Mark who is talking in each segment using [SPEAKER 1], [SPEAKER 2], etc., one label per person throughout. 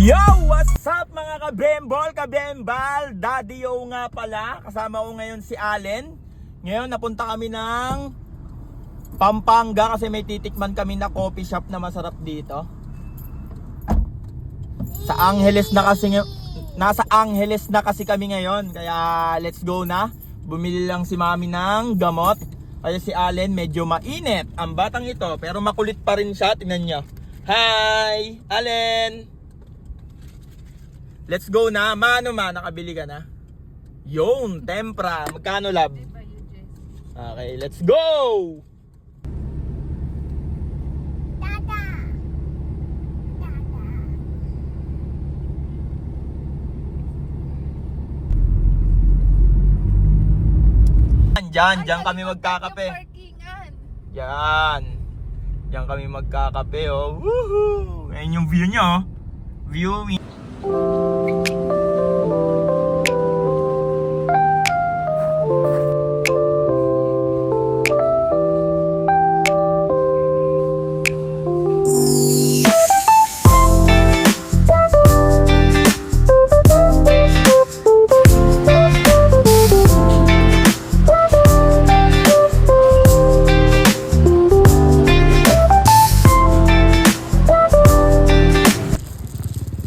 [SPEAKER 1] Yo! What's up mga kabembal? Daddy Yo nga pala. Kasama ko ngayon si Allen. Ngayon napunta kami ng Pampanga kasi may titikman kami na coffee shop na masarap dito. Sa Angeles na kasi nasa Angeles na kasi kami ngayon. Kaya let's go na. Bumili lang si Mami ng gamot. Kaya si Allen medyo mainit ang batang ito, pero makulit pa rin siya. Tingnan niyo. Hi! Allen! Let's go na. Mano ma, nakabili ka na? Yun, tempra. Magkano lab? Okay, let's go! Diyan kami magkakape. Diyan kami magkakape, oh. Woohoo! Ayan yung view nyo, oh. View.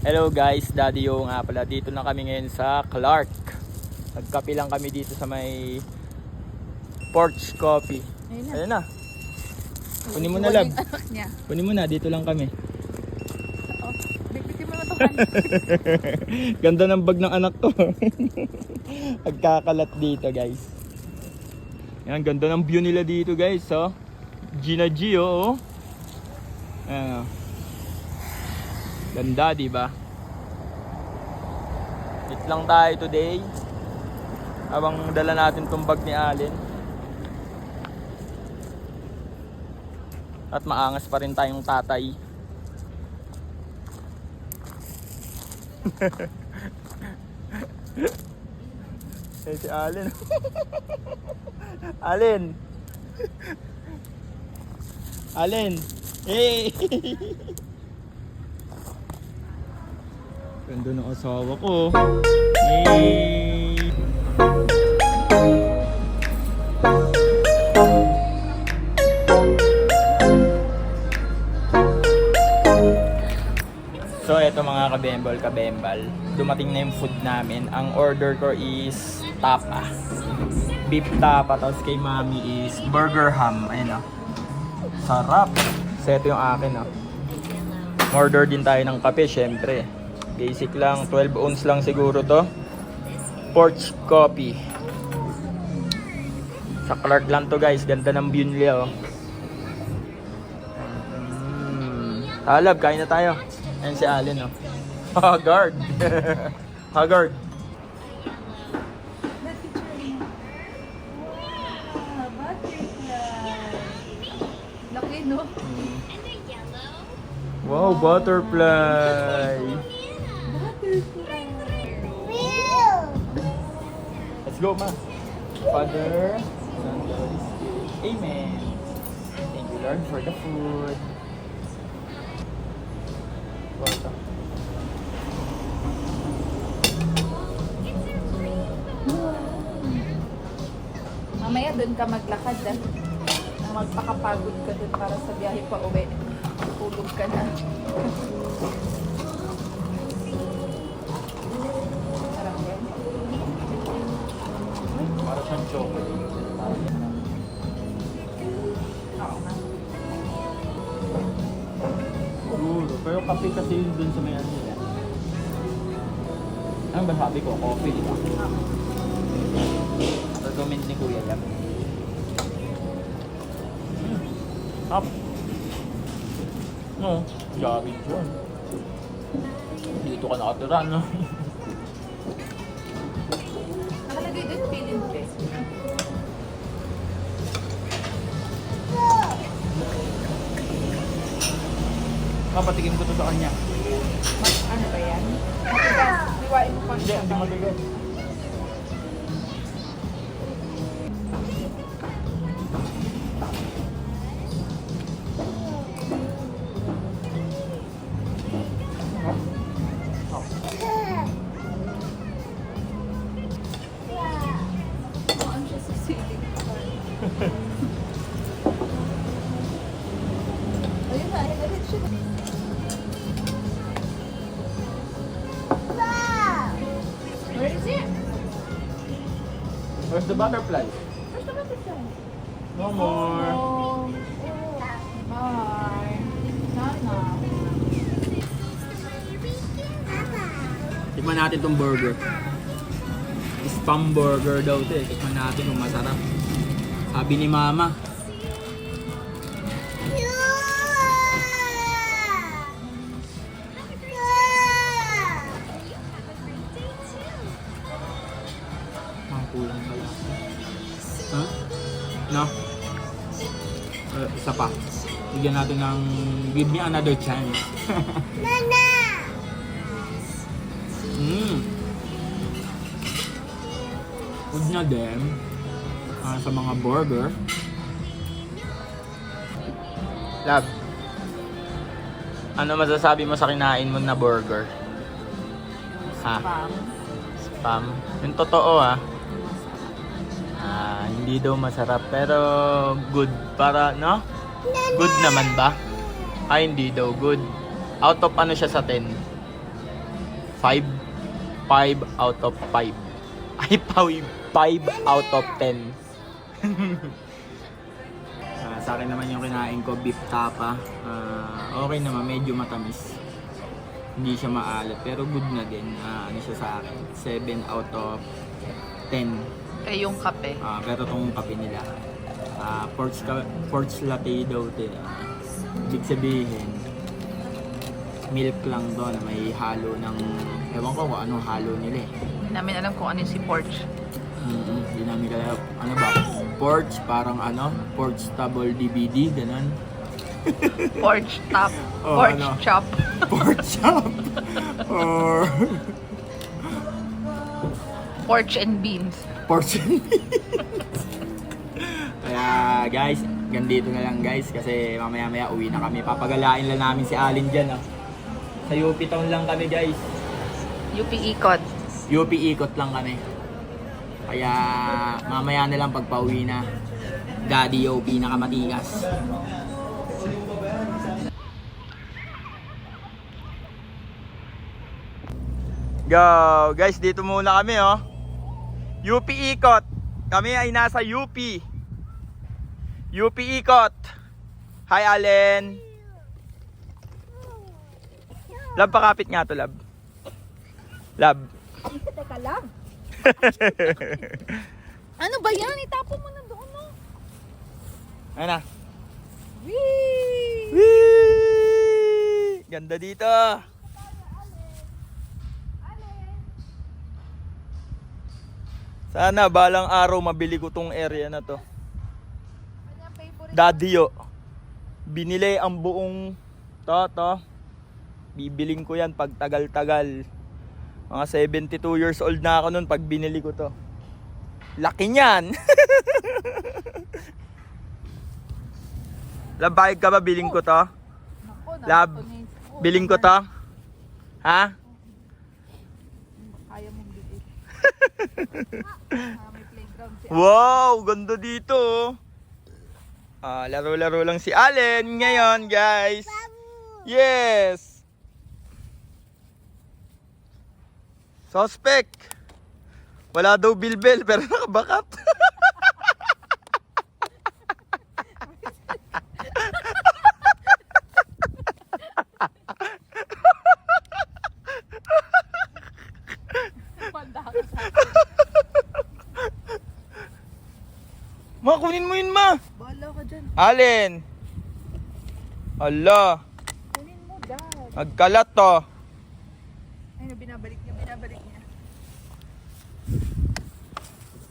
[SPEAKER 1] Hello guys, Daddy Yo nga pala. Dito na kami ngayon sa Clark. Nagkape lang kami dito sa may Porch Coffee. Ayun na. Kunin mo na lab. Kunin mo na, dito lang kami.
[SPEAKER 2] Bigbitin mo na ito.
[SPEAKER 1] Ganda ng bag ng anak ko. Pagkakalat dito guys. Yan, ganda ng view nila dito guys, oh. Gina G, oh. Ayan, oh. Ganda, diba? Meet lang tayo today. Habang dala natin tong bag ni Allen. At maangas pa rin tayong tatay. Eh si Allen. Allen. Allen. Hey. Ganda ng asawa ko. Hey. So eto mga kabembal, dumating na yung food namin. Ang order ko is tapa, beef tapa, tapos kay Mami is burger ham. Ayun, oh. Sarap. So eto yung akin, oh. Order din tayo ng kape, syempre. Basic lang, 12 ounce lang siguro to. Porch Coffee. Sa Clark lang to guys, ganda ng view nila, oh. Halab, kain na tayo. Ayan si Allen, oh. Haggard. Haggard.
[SPEAKER 2] Laki, no?
[SPEAKER 1] Wow, butterfly. Let's go, ma. Father, Son, Holy Spirit. Amen. Thank you, Lord, for the food. Bota.
[SPEAKER 2] Mamaya doon ka maglakad, ah. Magpakapagod ka doon para sa biyahe pa uwi. Tulog ka na. Sarap yan.
[SPEAKER 1] Para siyang chocolate.
[SPEAKER 2] Oo nga.
[SPEAKER 1] Siguro. Pero kape kasi yun dun sa may ano nila. Ano ba sabi ko? Coffee, di ba? Recommend ni Kuya yan. Up. No, gawin ko. Dito ka nakatira, no?
[SPEAKER 2] Nakalagay doon feeling best.
[SPEAKER 1] Papatikim ko to sa kanya.
[SPEAKER 2] Ano ba yan? Matigas. Liwain mo pa
[SPEAKER 1] Hindi,
[SPEAKER 2] siya.
[SPEAKER 1] hindi matigas.
[SPEAKER 2] siya. Where is it?
[SPEAKER 1] Where's the butterfly?
[SPEAKER 2] Where's the butterfly?
[SPEAKER 1] No more.
[SPEAKER 2] Oh. Bye. Sana.
[SPEAKER 1] Tikman natin tong burger. Spam burger daw ito eh. Tikman natin kung masarap. Sabi ni Mama. Kulang pala. Ha? No? Isa pa. Bigyan natin ng give me another chance.
[SPEAKER 2] Nana!
[SPEAKER 1] Good na din. Sa mga burger. Love. Ano masasabi mo sa kinain mo na burger? Ha?
[SPEAKER 2] Spam.
[SPEAKER 1] Spam? Yung totoo hindi daw masarap pero good para no? Good naman ba? Ay hindi daw good. Out of ano siya sa 10? 5? 5 out of 5. Ay 5 out of 10. Sa akin naman yung kinain ko beef tapa. Okay naman, medyo matamis. Hindi siya maalat pero good na din. Ano siya sa akin? 7 out of 10.
[SPEAKER 2] Eh, yung kape.
[SPEAKER 1] Pero itong kape nila, porch latte daw ito. Ibig sabihin, milk lang doon. May halo ng, ewan ko kung anong halo nila eh.
[SPEAKER 2] Hindi namin alam kung ano yung si Porch.
[SPEAKER 1] Hindi namin kaya, ano ba? Porch, parang ano? Porchtable DVD, ganun.
[SPEAKER 2] Porch top.
[SPEAKER 1] Oh,
[SPEAKER 2] Porch
[SPEAKER 1] ano?
[SPEAKER 2] chop.
[SPEAKER 1] Porch chop. Or
[SPEAKER 2] Porch and beans.
[SPEAKER 1] porch. Kaya guys, ganito na lang guys kasi mamaya uwi na kami. Papagalain lang namin si Alin dyan. Sa UP Town lang kami guys.
[SPEAKER 2] UP Ikot.
[SPEAKER 1] UP ikot lang kami. Kaya mamaya na lang pagpauwi na. Daddy O pinakamatigas. Go! Guys, dito muna kami UP Ikot. Kami ay nasa UP. UP Ikot. Hi Allen. Lab, pakapit nga to, Lab. Lab.
[SPEAKER 2] Teka lang. Ano ba yan? Itapo mo na doon, no?
[SPEAKER 1] Ayun na.
[SPEAKER 2] Whee!
[SPEAKER 1] Whee! Ganda dito. Sana balang araw mabili ko tong area na to. Daddy binili ang buong to. Bibiling ko yan pag tagal-tagal. Mga 72 years old na ako nun pag binili ko to. Laki niyan. Lab, bayad ka ba biling ko to? Lab, biling ko to? Ha?
[SPEAKER 2] Kaya mong bigay. May playground si
[SPEAKER 1] Wow, ganda dito. Laro-laro lang si Allen ngayon, guys. Yes. Suspect. Wala daw bilbel pero nakabakat. Ma, kunin mo yun, ma.
[SPEAKER 2] Bahala ka dyan.
[SPEAKER 1] Allen. Ala,
[SPEAKER 2] Kunin mo dyan.
[SPEAKER 1] nagkalat to.
[SPEAKER 2] Ayun, binabalik niya.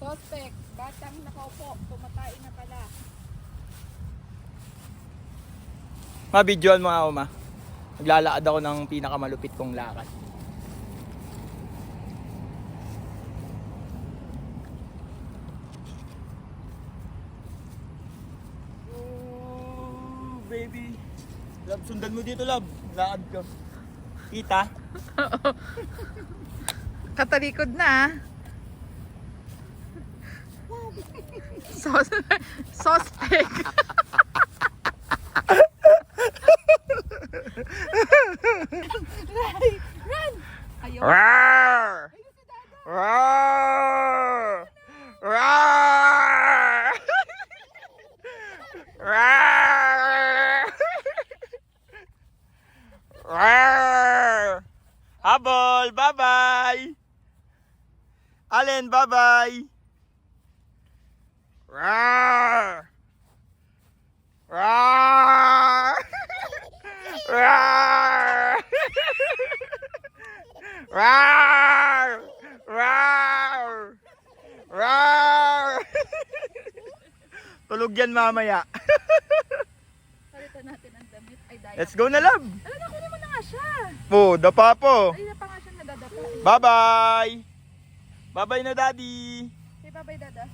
[SPEAKER 2] Suspect, batang nakaupo, tumatay na pala.
[SPEAKER 1] Ma, videoan mo ako, ma. Naglalakad ako ng pinakamalupit kong lakad. Oh, baby. Love, sundan mo dito, love. Lakad ko. Kita?
[SPEAKER 2] Katalikod na. Suspect.
[SPEAKER 1] Rawr! Rawr! Rawr! Rawr! Rawr! Habol, bye-bye! Allen, bye-bye! Rawr! Rawr! Rawr! Rawr! Rawr! Rawr! Tulog yan mamaya.
[SPEAKER 2] Palitan natin ang damit. Ay, daya.
[SPEAKER 1] Let's go na, love.
[SPEAKER 2] Alam na, kunin mo na nga siya.
[SPEAKER 1] Oh, dapa po.
[SPEAKER 2] Ay, na pa nga siya nadadapa.
[SPEAKER 1] Bye-bye. Bye-bye na, daddy.
[SPEAKER 2] Say bye-bye, dada.